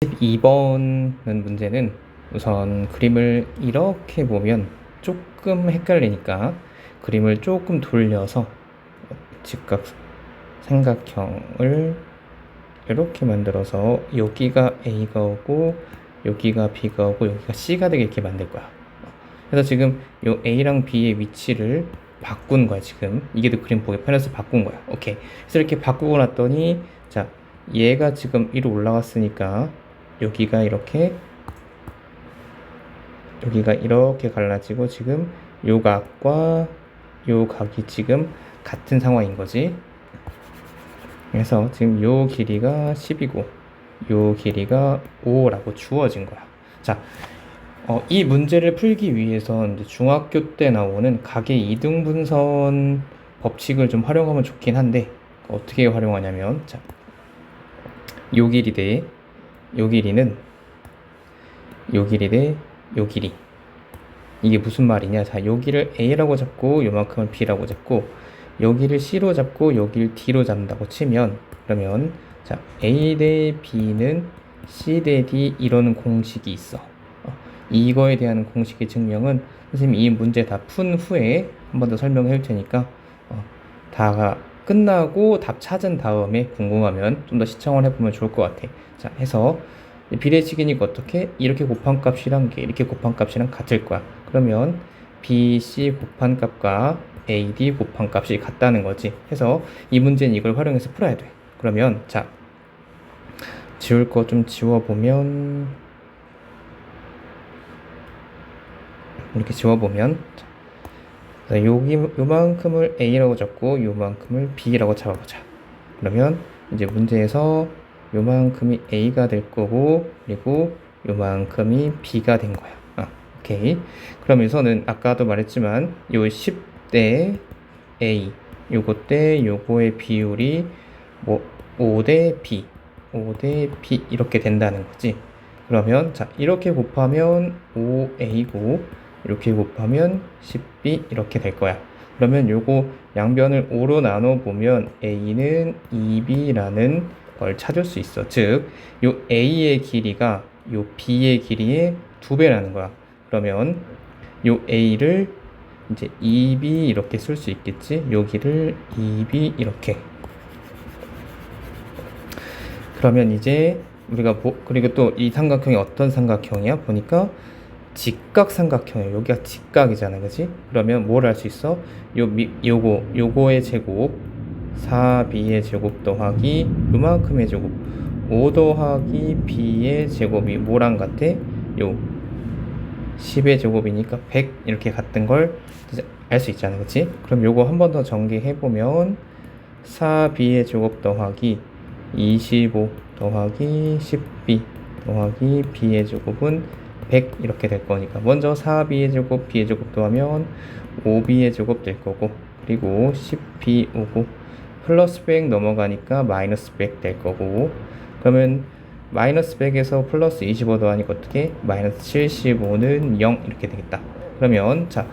12번 문제는 우선 그림을 이렇게 보면 조금 헷갈리니까 그림을 조금 돌려서 직각 삼각형을 이렇게 만들어서 여기가 A가 오고 여기가 B가 오고 여기가 C가 되게 이렇게 만들 거야. 그래서 지금 요 A랑 B의 위치를 바꾼 거야. 지금 이게 더 그림 보기 편해서 바꾼 거야. 오케이. 그래서 이렇게 바꾸고 났더니 자, 얘가 지금 위로 올라갔으니까 여기가 이렇게 갈라지고 지금 요 각과 요 각이 지금 같은 상황인 거지. 그래서 지금 요 길이가 10이고 요 길이가 5라고 주어진 거야. 자, 이 문제를 풀기 위해서 이제 중학교 때 나오는 각의 이등분선 법칙을 좀 활용하면 좋긴 한데 어떻게 활용하냐면 자, 요 길이 대 요 길이는 요 길이 대 요 길이, 이게 무슨 말이냐. 자, 여기를 A라고 잡고 요만큼을 B라고 잡고 여기를 C로 잡고 여기를 D로 잡는다고 치면, 그러면 자, A 대 B는 C 대 D 이러는 공식이 있어. 이거에 대한 공식의 증명은 선생님이 이 문제 다 푼 후에 한 번 더 설명해 줄 테니까 다 끝나고 답 찾은 다음에 궁금하면 좀 더 시청을 해보면 좋을 것 같아. 자, 해서 비례식이니까 어떻게? 이렇게 곱한 값이랑 이렇게 곱한 값이랑 같을 거야. 그러면 BC 곱한 값과 AD 곱한 값이 같다는 거지. 해서 이 문제는 이걸 활용해서 풀어야 돼. 그러면 자, 지울 거 좀 지워보면 이렇게 지워보면 자, 요만큼을 A라고 잡고 요만큼을 B라고 잡아보자. 그러면 이제 문제에서 요만큼이 A가 될 거고 그리고 요만큼이 B가 된 거야. 오케이. 그러면서는 아까도 말했지만 요 10대 A 요거 대 요거의 비율이 뭐 5대 B 5대 B 이렇게 된다는 거지. 그러면 자, 이렇게 곱하면 5A고 이렇게 곱하면 10B 이렇게 될 거야. 그러면 요거 양변을 5로 나눠 보면 A는 2B라는 걸 찾을 수 있어. 즉, 요 A의 길이가 요 B의 길이의 2배라는 거야. 그러면 요 A를 이제 2B 이렇게 쓸 수 있겠지. 여기를 2B 이렇게. 그러면 이제 우리가 그리고 또 이 삼각형이 어떤 삼각형이야? 보니까 직각 삼각형이에요. 여기가 직각이잖아, 그지? 그러면 뭘 할 수 있어? 요거의 제곱 4b의 제곱 더하기 요만큼의 제곱 5 더하기 b의 제곱이 뭐랑 같아? 요 10의 제곱이니까 100 이렇게 같은 걸 알 수 있잖아, 그치? 그럼 요거 한 번 더 전개해보면 4b의 제곱 더하기 25 더하기 10b 더하기 b의 제곱은 100 이렇게 될 거니까 먼저 4b의 제곱 b의 제곱 더하면 5b의 제곱 될 거고 그리고 10b 오고 플러스 100 넘어가니까 마이너스 100 될 거고 그러면 마이너스 100에서 플러스 25 더하니까 어떻게? 마이너스 75는 0 이렇게 되겠다. 그러면 자,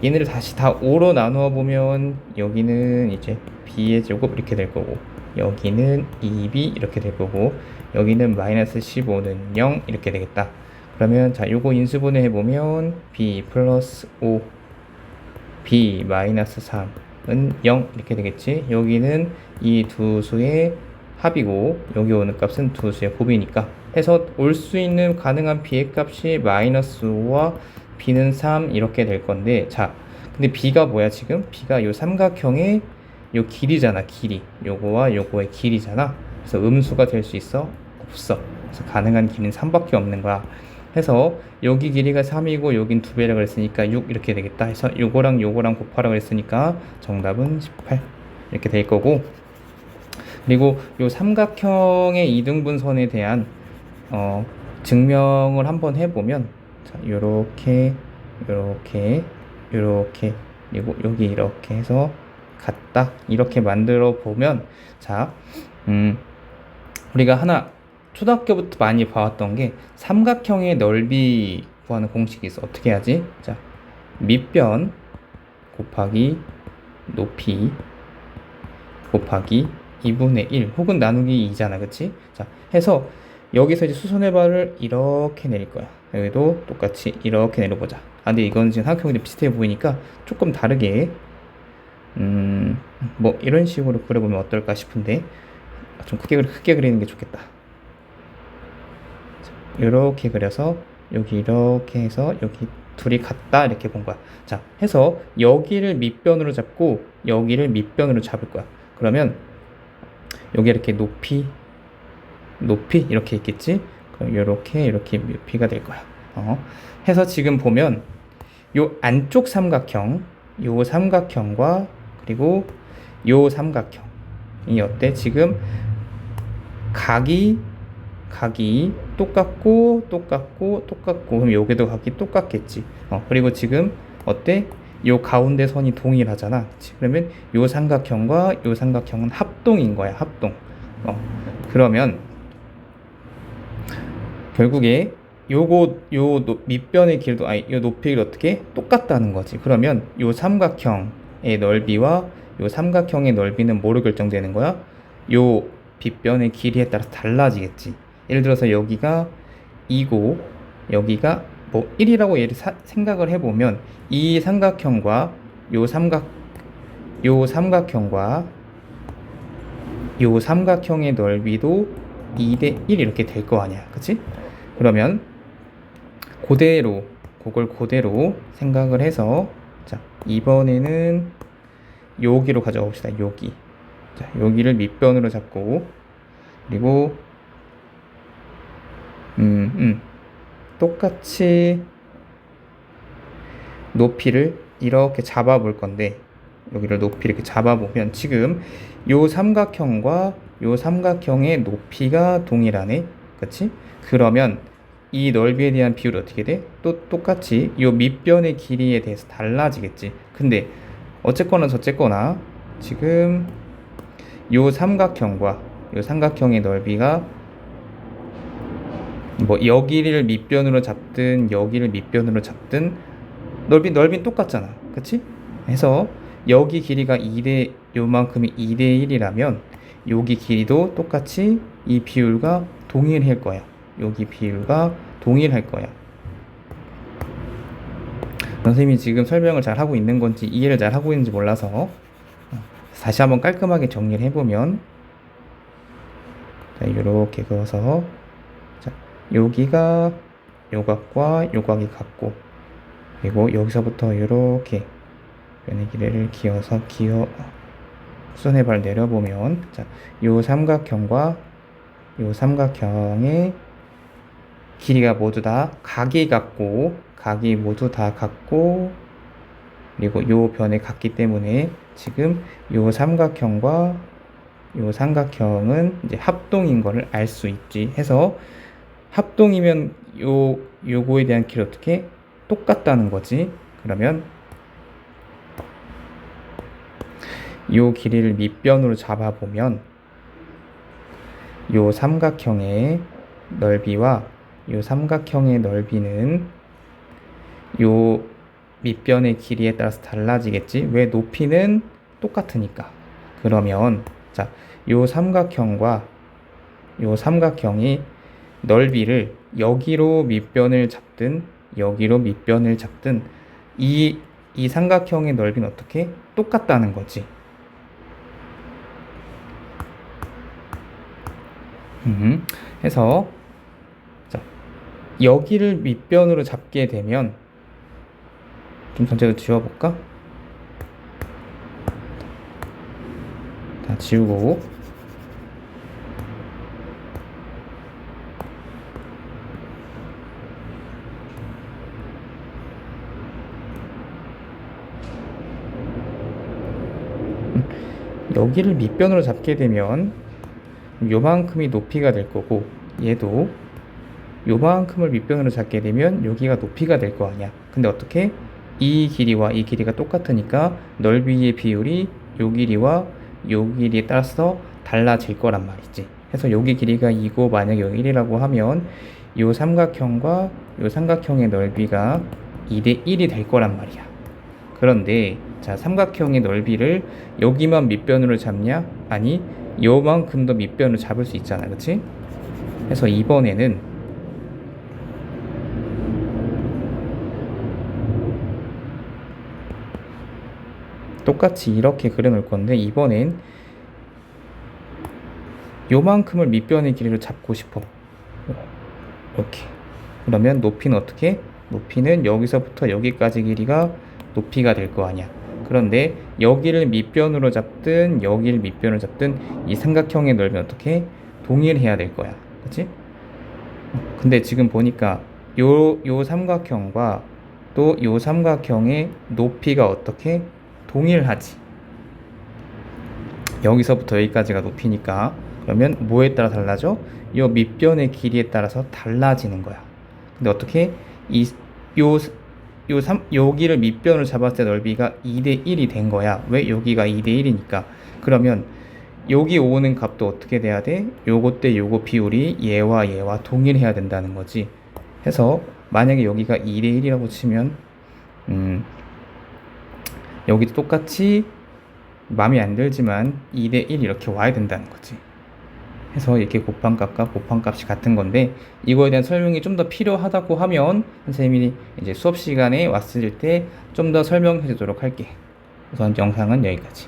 얘네를 다시 다 5로 나누어 보면 여기는 이제 b의 제곱 이렇게 될 거고 여기는 2b 이렇게 될 거고 여기는 마이너스 15는 0 이렇게 되겠다. 그러면 자, 요거 인수분해 해보면 b 플러스 5 b 마이너스 3은 0 이렇게 되겠지. 여기는 이 두 수의 합이고 여기 오는 값은 두 수의 곱이니까 해서 올 수 있는 가능한 b의 값이 마이너스 5와 b는 3 이렇게 될 건데 자, 근데 b가 뭐야 지금? b가 요 삼각형의 요 길이잖아. 길이 요거와 요거의 길이잖아. 그래서 음수가 될 수 있어? 없어. 그래서 가능한 길이는 3밖에 없는 거야. 해서 여기 길이가 3이고 여긴 2배라고 그랬으니까 6 이렇게 되겠다. 해서 요거랑 요거랑 곱하라고 했으니까 정답은 18 이렇게 될 거고 그리고 요 삼각형의 이등분선에 대한 증명을 한번 해보면 자, 요렇게 그리고 여기 이렇게 해서 같다 이렇게 만들어 보면 자, 우리가 하나 초등학교부터 많이 봐왔던 게 삼각형의 넓이 구하는 공식이 있어. 어떻게 하지? 자, 밑변 곱하기 높이 곱하기 2분의 1 혹은 나누기 2잖아, 그치? 자, 해서 여기서 이제 수선의 발을 이렇게 내릴 거야. 여기도 똑같이 이렇게 내려보자. 근데 이건 지금 삼각형이 비슷해 보이니까 조금 다르게 뭐 이런 식으로 그려보면 어떨까 싶은데 좀 크게 그리는 게 좋겠다. 이렇게 그려서 여기 이렇게 해서 여기 둘이 같다 이렇게 본 거야. 자, 해서 여기를 밑변으로 잡고 여기를 밑변으로 잡을 거야. 그러면 여기 이렇게 높이 이렇게 있겠지? 그럼 이렇게 높이가 될 거야. 해서 지금 보면 요 안쪽 삼각형, 요 삼각형과 그리고 요 삼각형이 어때? 지금 각이 똑같고 그럼 여기도 각이 똑같겠지. 그리고 지금 어때? 요 가운데 선이 동일하잖아. 그치? 그러면 요 삼각형과 요 삼각형은 합동인 거야. 합동. 그러면 결국에 밑변의 길도 요 높이를 어떻게 똑같다는 거지. 그러면 요 삼각형의 넓이와 요 삼각형의 넓이는 뭐로 결정되는 거야? 요 빗변의 길이에 따라서 달라지겠지. 예를 들어서 여기가 2고 여기가 뭐 1이라고 생각을 해보면 이 삼각형과 요 삼각형과 요 삼각형의 넓이도 2대 1 이렇게 될 거 아니야. 그치? 그러면 그걸 그대로 생각을 해서 자, 이번에는 여기로 가져가 봅시다. 여기. 자, 여기를 밑변으로 잡고 그리고 똑같이 높이를 이렇게 잡아 볼 건데 여기를 높이 이렇게 잡아 보면 지금 요 삼각형과 요 삼각형의 높이가 동일하네. 그치? 그러면 이 넓이에 대한 비율이 어떻게 돼? 또 똑같이 요 밑변의 길이에 대해서 달라지겠지. 근데 어쨌거나 저쨌거나 지금 요 삼각형과 요 삼각형의 넓이가 뭐 여기를 밑변으로 잡든 여기를 밑변으로 잡든 넓이는 똑같잖아. 그치? 해서 여기 길이가 요만큼이 2대 1이라면 여기 길이도 똑같이 이 비율과 동일할 거야. 여기 비율과 동일할 거야. 선생님이 지금 설명을 잘 하고 있는 건지 이해를 잘 하고 있는지 몰라서 다시 한번 깔끔하게 정리를 해보면 자, 이렇게 그어서 자, 여기가 요 각과 요 각이 같고 그리고 여기서부터 이렇게 변의 길이를 수선의 발 내려보면 자, 요 삼각형과 요 삼각형의 길이가 모두 다 각이 모두 다 같고 그리고 요 변에 같기 때문에 지금 요 삼각형과 요 삼각형은 이제 합동인 거를 알 수 있지. 해서 합동이면 요거에 대한 길이 어떻게 똑같다는 거지. 그러면 요 길이를 밑변으로 잡아 보면 요 삼각형의 넓이와 요 삼각형의 넓이는 요 밑변의 길이에 따라서 달라지겠지. 왜? 높이는 똑같으니까. 그러면 자, 요 삼각형과 요 삼각형이 넓이를 여기로 밑변을 잡든 여기로 밑변을 잡든 이 삼각형의 넓이는 어떻게? 똑같다는 거지. 해서 자, 여기를 밑변으로 잡게 되면 좀 전체도 지워볼까? 다 지우고 여기를 밑변으로 잡게 되면 요만큼이 높이가 될 거고 얘도 요만큼을 밑변으로 잡게 되면 여기가 높이가 될 거 아니야. 근데 어떻게? 이 길이와 이 길이가 똑같으니까 넓이의 비율이 요 길이와 요 길이에 따라서 달라질 거란 말이지. 그래서 여기 길이가 2고 만약에 여기 1이라고 하면 요 삼각형과 요 삼각형의 넓이가 2대 1이 될 거란 말이야. 그런데 자, 삼각형의 넓이를 여기만 밑변으로 잡냐? 아니, 요만큼 더 밑변으로 잡을 수 있잖아. 그치? 해서 이번에는 똑같이 이렇게 그려놓을 건데, 이번엔 요만큼을 밑변의 길이로 잡고 싶어. 이렇게. 그러면 높이는 어떻게? 높이는 여기서부터 여기까지 길이가 높이가 될 거 아니야. 그런데 여기를 밑변으로 잡든 여기를 밑변으로 잡든 이 삼각형의 넓이는 어떻게? 동일해야 될 거야. 그치? 근데 지금 보니까 요 삼각형과 또 요 삼각형의 높이가 어떻게? 동일하지. 여기서부터 여기까지가 높이니까, 그러면 뭐에 따라 달라져? 요 밑변의 길이에 따라서 달라지는 거야. 근데 어떻게? 여기를 밑변으로 잡았을 때 넓이가 2대 1이 된 거야. 왜? 여기가 2대 1이니까. 그러면 여기 오는 값도 어떻게 돼야 돼? 요거 때 요거 비율이 얘와 동일해야 된다는 거지. 해서 만약에 여기가 2대 1이라고 치면 여기도 똑같이 마음에 안 들지만 2대 1 이렇게 와야 된다는 거지. 해서 이렇게 곱한값과 곱한값이 같은 건데, 이거에 대한 설명이 좀 더 필요하다고 하면 선생님이 이제 수업 시간에 왔을 때 좀 더 설명해 주도록 할게. 우선 영상은 여기까지.